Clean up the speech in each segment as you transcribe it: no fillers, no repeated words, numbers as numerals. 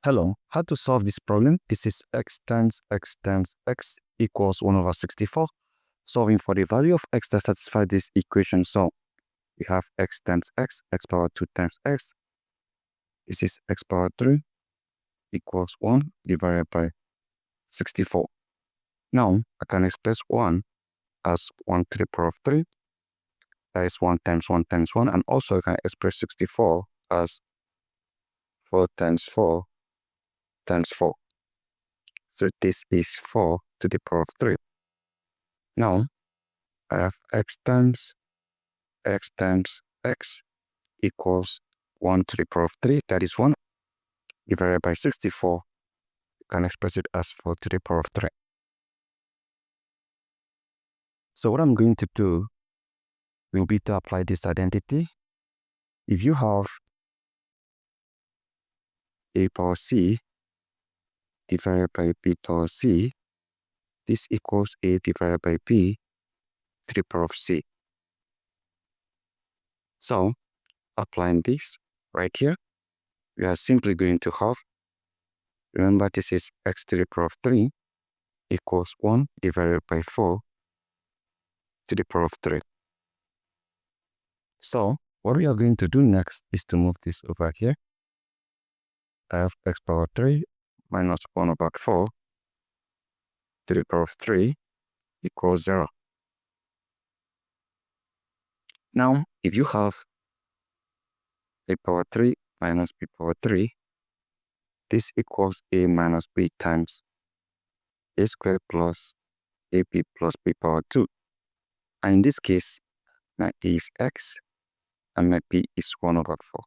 Hello, how to solve this problem? This is x times x times x equals 1 over 64. Solving for the value of x that satisfies this equation. So we have x times x power 2 times x. This is x power 3 equals 1 divided by 64. Now I can express 1 as 1 to the power of 3. That is 1 times 1 times 1. And also I can express 64 as 4 times 4 times 4. So this is 4 to the power of 3. Now, I have x times x equals 1 to the power of 3, that is 1, divided by 64. You can express it as 4 to the power of 3. So what I'm going to do will be to apply this identity. If you have a power c divided by b power c, this equals a divided by b to the power of c. So, applying this right here, we are simply going to have, remember this is x to the power of 3 equals 1 divided by 4 to the power of 3. So, what we are going to do next is to move this over here. I have x power 3 minus 1 over 4 to the power of 3 equals 0. Now, if you have a power 3 minus b power 3, this equals a minus b times a squared plus ab plus b power 2. And in this case, my a is x and my b is 1 over 4.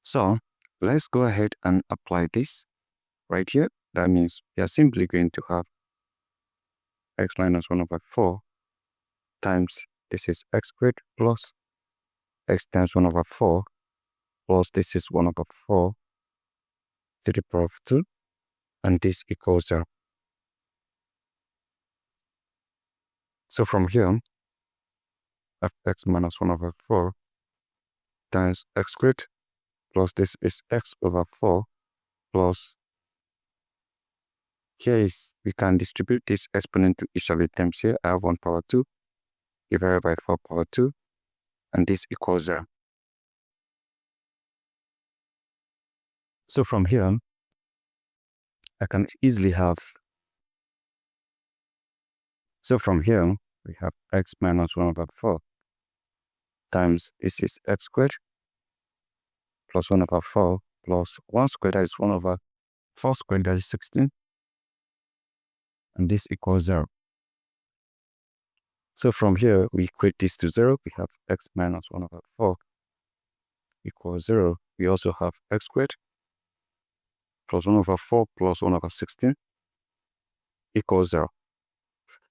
So, let's go ahead and apply this right here. That means we are simply going to have x minus 1 over 4 times this is x squared plus x times 1 over 4 plus this is 1 over 4 to the power of 2, and this equals 0. So from here, I have x minus 1 over 4 times x squared plus this is x over 4 plus, here is, we can distribute this exponent to each of the terms here. I have 1 power 2 divided by 4 power 2, and this equals 0. So from here, I can easily have, so from here, we have x minus 1 over 4 times this is x squared plus 1 over 4 plus 1 squared, that is 1 over 4 squared, that is 16. And this equals 0. So from here, we equate this to 0. We have x minus 1 over 4 equals 0. We also have x squared plus 1 over 4 plus 1 over 16 equals 0.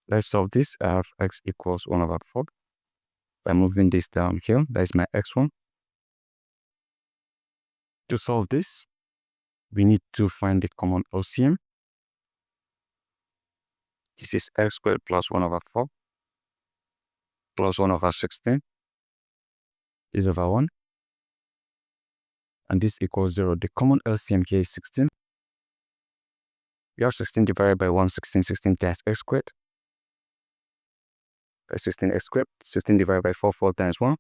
Let's solve this. I have x equals 1 over 4. By moving this down here, that is my x1. To solve this, we need to find the common LCM. This is x squared plus 1 over 4 plus 1 over 16 is over 1. And this equals 0. The common LCM here is 16. We have 16 divided by 1, 16 times x squared. By 16x squared, 16 divided by 4, 4 times 1.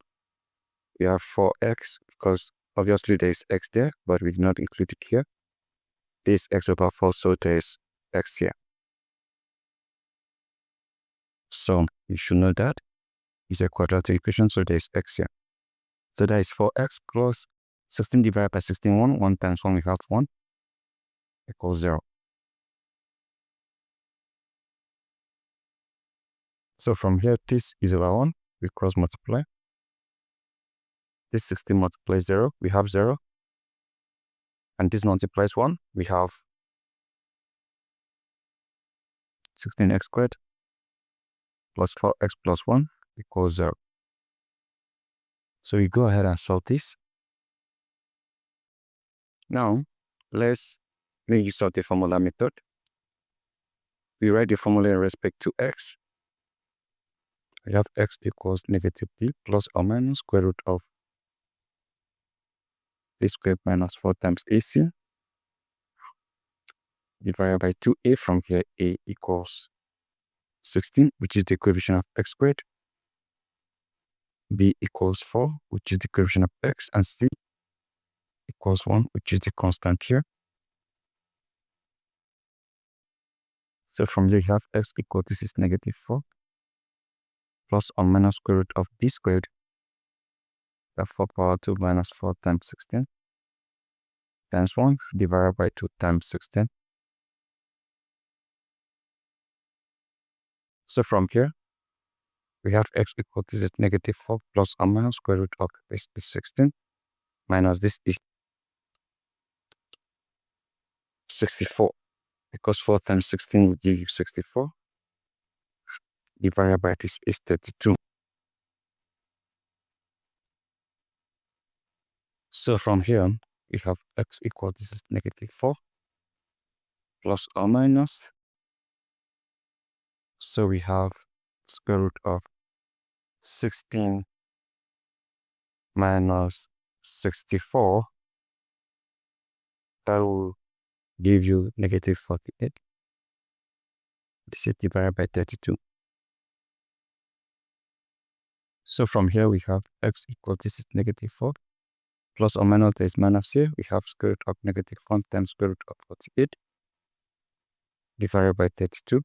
We have 4x, because obviously there is x there, but we did not include it here. This is x over 4, so there is x here. So you should know that it's a quadratic equation, so there is x here. So that is 4x plus 16 divided by 16, 1. 1 times 1, we have 1 equals 0. So from here, this is over 1. We cross multiply. This 16 multiplies 0, we have 0. And this multiplies 1, we have 16x squared plus 4x plus 1 equals 0. So we go ahead and solve this. Now, let's make use of the formula method. We write the formula in respect to x. I have x equals negative b plus or minus square root of a squared minus 4 times AC divided by 2a. From here, a equals 16, which is the coefficient of x squared. B equals 4, which is the coefficient of x, and C equals 1, which is the constant here. So from here, you have x equals, this is negative 4, plus or minus square root of b squared. That's 4 power 2 minus 4 times 16 times 1 divided by 2 times 16. So from here, we have x equals, this is negative 4 plus or minus square root of this is 16 minus this is 64, because 4 times 16 will give you 64 divided by this is 32. So from here, we have x equals, this is negative 4 plus or minus. So we have square root of 16 minus 64. That will give you negative 48. This is divided by 32. So from here, we have x equals, this is negative 4 plus or minus, there is minus here. We have square root of negative 1 times square root of 48 divided by 32.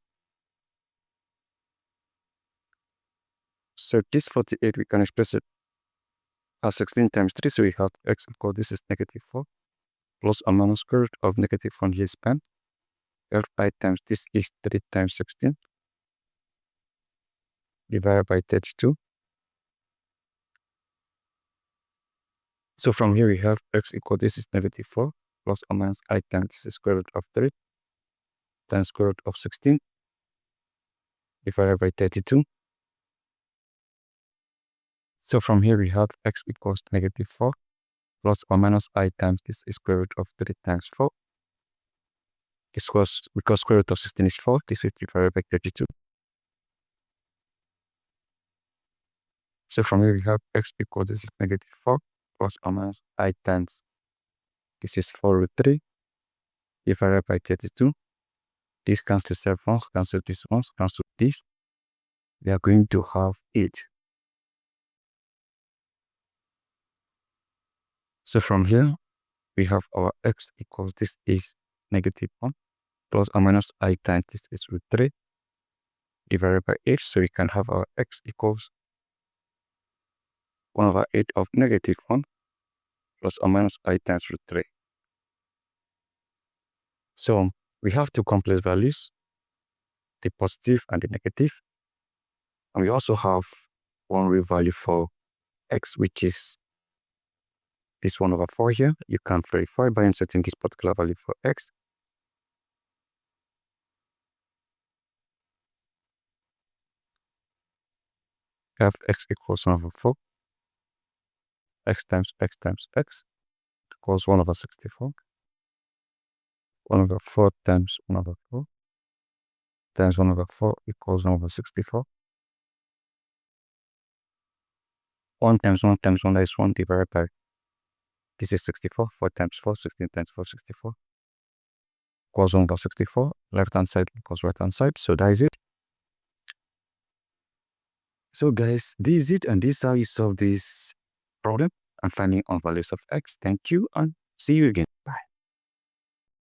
So this 48, we can express it as 16 times 3. So we have x equals, this is negative 4 plus or minus square root of negative 1 here is span. F by times this is 3 times 16 divided by 32. So from here we have x equals, this is negative 4 plus or minus I times this is square root of 3 times square root of 16 divided by 32. So from here we have x equals negative 4 plus or minus I times this is square root of 3 times 4. This was because square root of 16 is 4, this is divided by 32. So from here we have x equals, this is negative 4 plus or minus I times this is 4 root 3 divided by 32. This cancels itself once, cancel this once, cancel this. We are going to have 8. So from here, we have our x equals, this is negative 1 plus or minus I times this is root 3 divided by 8. So we can have our x equals 1 over 8 of negative 1 plus or minus I times root 3. So we have two complex values, the positive and the negative. And we also have one real value for x, which is this 1 over 4 here. You can verify by inserting this particular value for x. We have x equals 1 over 4. X times x times x equals 1 over 64. 1 over 4 times 1 over 4 times 1 over 4 equals 1 over 64. 1 times 1 times 1, that is 1 divided by, this is 64. 4 times 4, 16 times 4, 64. Equals 1 over 64. Left hand side equals right hand side. So that is it. So guys, this is it, and this is how you solve this problem and finding on values of x. Thank you, and see you again.